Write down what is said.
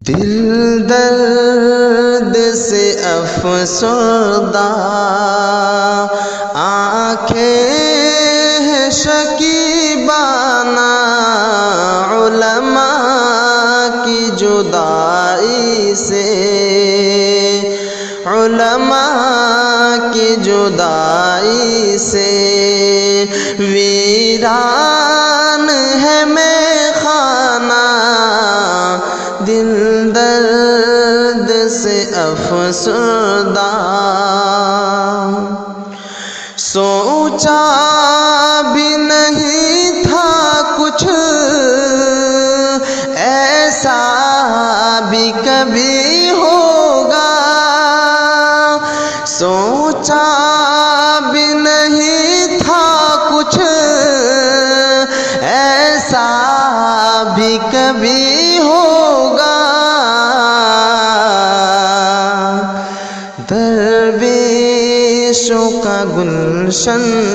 دل درد سے افسردہ، آنکھیں ہیں شکیبانہ، علماء کی جدائی سے، علماء کی جدائی سے، ویران ہے میخانہ، دل درد سے افسردہ۔ سوچا بھی نہیں تھا کچھ ایسا بھی کبھی ہوگا، سوچا بھی نہیں تھا کچھ ایسا بھی کبھی ہوگا، درویشوں کا گلشن